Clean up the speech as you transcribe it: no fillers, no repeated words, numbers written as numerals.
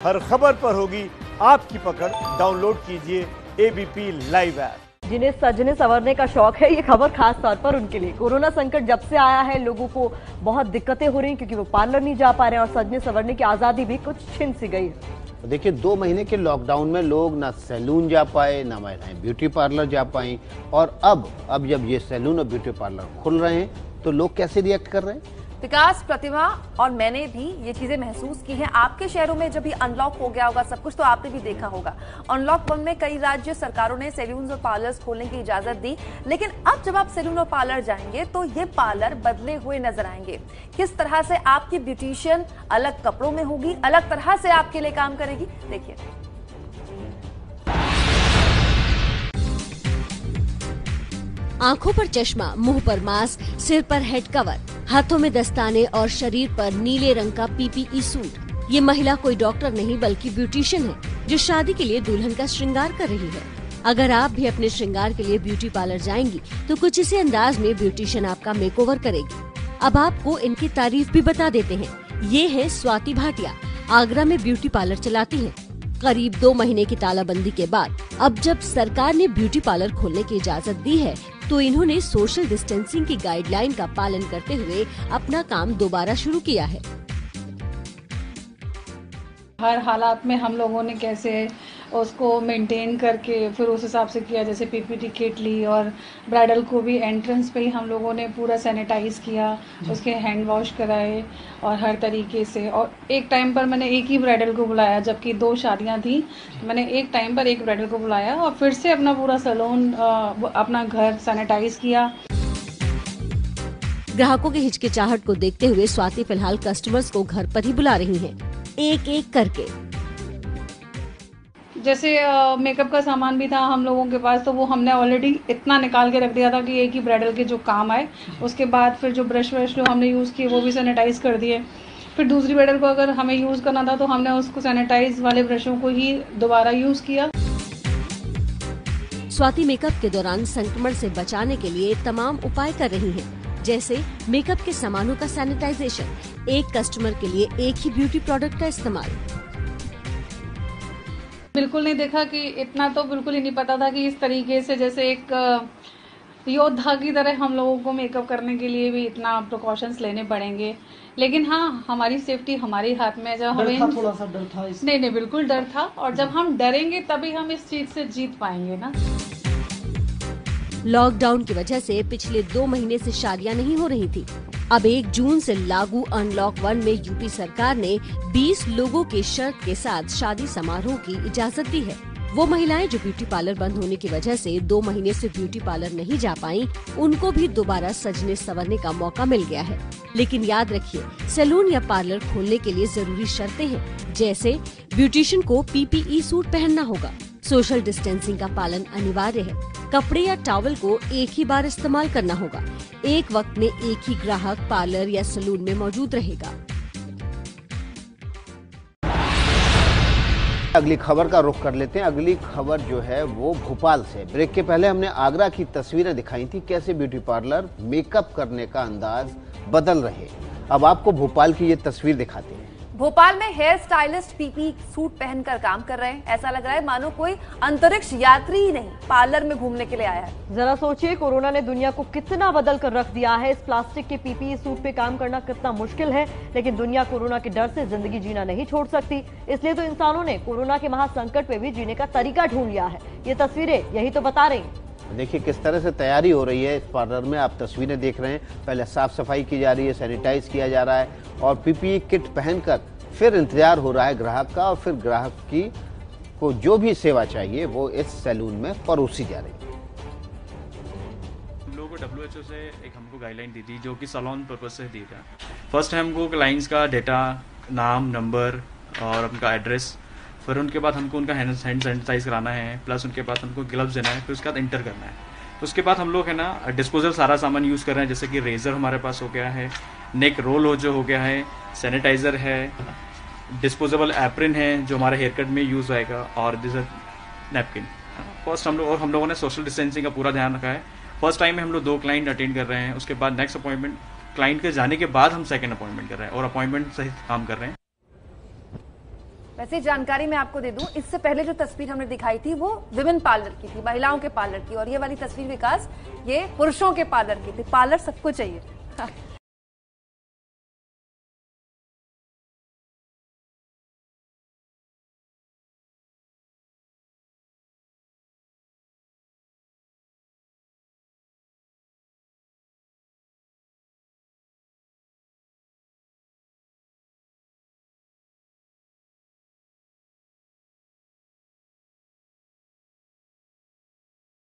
हर खबर पर होगी आपकी पकड़। डाउनलोड कीजिए एबीपी लाइव ऐप। जिन्हें सजने संवरने का शौक है, ये खबर खास तौर पर उनके लिए। कोरोना संकट जब से आया है, लोगों को बहुत दिक्कतें हो रही हैं क्योंकि वो पार्लर नहीं जा पा रहे हैं और सजने संवरने की आजादी भी कुछ छिन सी गई है। देखिए, 2 महीने के लॉकडाउन में लोग ना सैलून जा पाए, ना महिलाएं ब्यूटी पार्लर जा पाई। और अब जब ये सैलून और ब्यूटी पार्लर खुल रहे हैं तो लोग कैसे रिएक्ट कर रहे हैं? विकास, प्रतिभा और मैंने भी ये चीजें महसूस की हैं। आपके शहरों में जब भी अनलॉक हो गया होगा सब कुछ, तो आपने भी देखा होगा। अनलॉक 1 में कई राज्य सरकारों ने सैलून और पार्लर्स खोलने की इजाजत दी, लेकिन अब जब आप सैलून और पार्लर जाएंगे तो ये पार्लर बदले हुए नजर आएंगे। किस तरह से आपकी ब्यूटिशियन अलग कपड़ों में होगी, अलग तरह से आपके लिए काम करेगी, देखिए। आंखों पर चश्मा, मुंह पर मास्क, सिर पर हेड कवर, हाथों में दस्ताने और शरीर पर नीले रंग का पीपीई सूट। ये महिला कोई डॉक्टर नहीं बल्कि ब्यूटिशियन है जो शादी के लिए दुल्हन का श्रृंगार कर रही है। अगर आप भी अपने श्रृंगार के लिए ब्यूटी पार्लर जाएंगी तो कुछ इसी अंदाज में ब्यूटिशियन आपका मेकओवर करेगी। अब आपको इनकी तारीफ भी बता देते हैं। ये है स्वाति भाटिया, आगरा में ब्यूटी पार्लर चलाती है। करीब 2 महीने की तालाबंदी के बाद अब जब सरकार ने ब्यूटी पार्लर खोलने की इजाजत दी है तो इन्होंने सोशल डिस्टेंसिंग की गाइडलाइन का पालन करते हुए अपना काम दोबारा शुरू किया है। हर हालात में हम लोगों ने कैसे उसको मेंटेन करके फिर उस हिसाब से किया, जैसे पीपीटी किट ली और ब्राइडल को भी एंट्रेंस पे ही हम लोगों ने पूरा सैनिटाइज किया, उसके हैंड वॉश कराए और हर तरीके से। और एक टाइम पर मैंने एक ही ब्राइडल को बुलाया, जबकि 2 शादियां थी। मैंने एक टाइम पर एक ब्राइडल को बुलाया और फिर से अपना पूरा सैलून, अपना घर सैनिटाइज किया। ग्राहकों की हिचकिचाहट को देखते हुए स्वाति फिलहाल कस्टमर्स को घर पर ही बुला रही हैं, एक एक करके। जैसे मेकअप का सामान भी था हम लोगों के पास, तो वो हमने ऑलरेडी इतना निकाल के रख दिया था कि एक ही ब्राइडल के जो काम आए। उसके बाद फिर जो ब्रश व्रश जो हमने यूज़ किए वो भी सैनिटाइज कर दिए। फिर दूसरी ब्राइडल को अगर हमें यूज़ करना था तो हमने उसको सैनिटाइज वाले ब्रशों को ही दोबारा यूज़ किया। स्वाति मेकअप के दौरान संक्रमण से बचाने के लिए तमाम उपाय कर रही हैं, जैसे मेकअप के सामानों का सैनिटाइजेशन, एक कस्टमर के लिए एक ही ब्यूटी प्रोडक्ट का इस्तेमाल। बिल्कुल नहीं देखा कि इतना, तो बिल्कुल ही नहीं पता था कि इस तरीके से जैसे एक योद्धा की तरह हम लोगों को मेकअप करने के लिए भी इतना प्रिकॉशंस लेने पड़ेंगे। लेकिन हाँ, हमारी सेफ्टी हमारे हाथ में है। जब हमें थोड़ा सा डर था नहीं, बिल्कुल डर था। और जब हम डरेंगे तभी हम इस चीज से जीत पाएंगे ना। लॉकडाउन की वजह से पिछले 2 महीने से शादियां नहीं हो रही थी। अब 1 जून से लागू अनलॉक 1 में यूपी सरकार ने 20 लोगों के शर्त के साथ शादी समारोह की इजाजत दी है। वो महिलाएं जो ब्यूटी पार्लर बंद होने की वजह से 2 महीने से ब्यूटी पार्लर नहीं जा पाई, उनको भी दोबारा सजने संवरने का मौका मिल गया है। लेकिन याद रखिए, सैलून या पार्लर खोलने के लिए जरूरी शर्तें हैं, जैसे ब्यूटिशियन को पीपीई सूट पहनना होगा, सोशल डिस्टेंसिंग का पालन अनिवार्य है, कपड़े या टॉवल को एक ही बार इस्तेमाल करना होगा, एक वक्त में एक ही ग्राहक पार्लर या सैलून में मौजूद रहेगा। अगली खबर का रुख कर लेते हैं। अगली खबर जो है वो भोपाल से। ब्रेक के पहले हमने आगरा की तस्वीरें दिखाई थी, कैसे ब्यूटी पार्लर मेकअप करने का अंदाज बदल रहे। अब आपको भोपाल की ये तस्वीर दिखाते हैं। भोपाल में हेयर स्टाइलिस्ट पीपी सूट पहनकर काम कर रहे हैं। ऐसा लग रहा है मानो कोई अंतरिक्ष यात्री ही नहीं, पार्लर में घूमने के लिए आया है। जरा सोचिए, कोरोना ने दुनिया को कितना बदल कर रख दिया है। इस प्लास्टिक के पीपीई सूट पे काम करना कितना मुश्किल है, लेकिन दुनिया कोरोना के डर से जिंदगी जीना नहीं छोड़ सकती। इसलिए तो इंसानों ने कोरोना के महासंकट में भी जीने का तरीका ढूंढ लिया है। ये तस्वीरें यही तो बता रही हैं। देखिए किस तरह से तैयारी हो रही है इस पार्लर में। आप तस्वीरें देख रहे हैं, पहले साफ सफाई की जा रही है, सैनिटाइज किया जा रहा है और पीपीई किट पहनकर फिर इंतजार हो रहा है ग्राहक का। और फिर ग्राहक की को जो भी सेवा चाहिए वो इस सैलून में परोसी जा रही है। हम लोगों को WHO से एक हमको गाइडलाइन दी थी, जो कि सैलून पर्पज से दी था। फर्स्ट है हमको क्लाइंट्स का डेटा, नाम, नंबर और उनका एड्रेस। फिर उनके बाद हमको उनका हैंड सैनिटाइज कराना है, प्लस उनके बाद हमको ग्लव्स देना है, फिर उसके बाद इंटर करना है। तो उसके बाद हम लोग है ना डिस्पोजल सारा सामान यूज़ कर रहे हैं, जैसे कि रेजर हमारे पास हो गया है, नेक रोल जो हो गया है, सैनिटाइजर है, डिस्पोजेबल एप्रिन है जो हमारे हेयर कट में यूज़ आएगा, और दिस नैपकिन। फर्स्ट हम लोगों ने सोशल डिस्टेंसिंग का पूरा ध्यान रखा है। फर्स्ट टाइम में हम लोग 2 क्लाइंट अटेंड कर रहे हैं, उसके बाद नेक्स्ट अपॉइंटमेंट क्लाइंट के जाने के बाद हम सेकंड अपॉइंटमेंट कर रहे हैं और अपॉइंटमेंट सहित काम कर रहे हैं। वैसे जानकारी मैं आपको दे दूं, इससे पहले जो तस्वीर हमने दिखाई थी वो विमेन पार्लर की थी, महिलाओं के पार्लर की, और ये वाली तस्वीर विकास ये पुरुषों के पार्लर की थी। पार्लर सबको चाहिए।